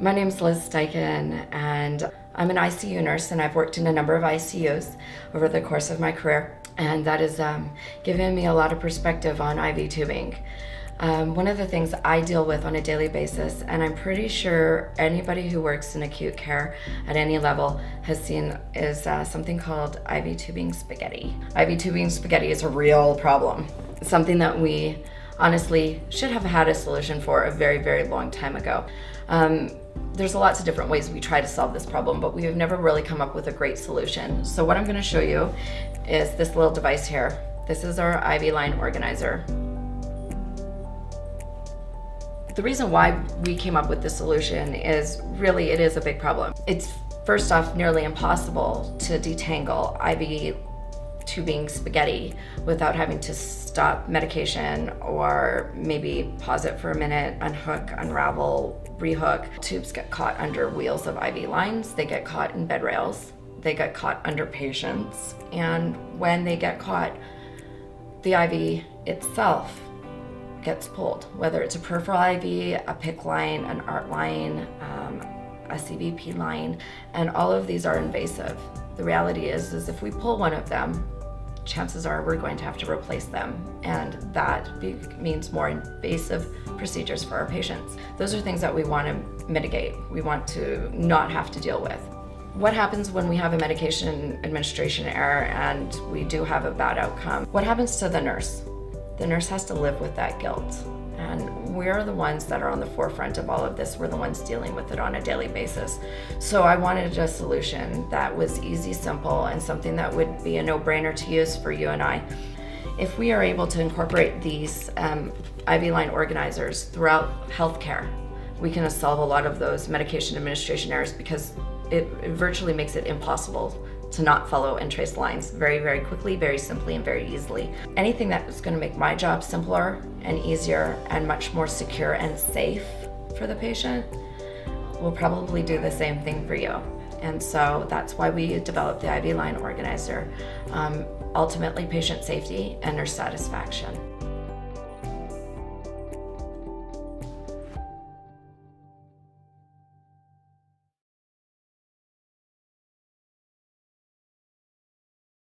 My name's Liz Steichen, and I'm an ICU nurse, and I've worked in a number of ICUs over the course of my career, and that has given me a lot of perspective on IV tubing. One of the things I deal with on a daily basis, and I'm pretty sure anybody who works in acute care at any level has seen, is something called IV tubing spaghetti. IV tubing spaghetti is a real problem. It's something that we honestly should have had a solution for a very, very long time ago. There's lots of different ways we try to solve this problem, but we have never really come up with a great solution. So what I'm going to show you is this little device here. This is our IV line organizer. The reason why we came up with this solution is really it is a big problem. It's first off nearly impossible to detangle IV tubing spaghetti without having to stop medication or maybe pause it for a minute, unhook, unravel, rehook. Tubes get caught under wheels of IV lines, they get caught in bed rails, they get caught under patients, and when they get caught, the IV itself gets pulled, whether it's a peripheral IV, a PICC line, an ART line, a CVP line, and all of these are invasive. The reality is if we pull one of them, chances are we're going to have to replace them, and that means more invasive procedures for our patients. Those are things that we want to mitigate. We want to not have to deal with. What happens when we have a medication administration error and we do have a bad outcome? What happens to the nurse? The nurse has to live with that guilt. And we're the ones that are on the forefront of all of this. We're the ones dealing with it on a daily basis. So I wanted a solution that was easy, simple, and something that would be a no-brainer to use for you and I. If we are able to incorporate these IV line organizers throughout healthcare, we can solve a lot of those medication administration errors, because it virtually makes it impossible to not follow and trace lines very, very quickly, very simply, and very easily. Anything that is going to make my job simpler and easier and much more secure and safe for the patient will probably do the same thing for you. And so that's why we developed the IV line organizer. Ultimately, patient safety and nurse satisfaction.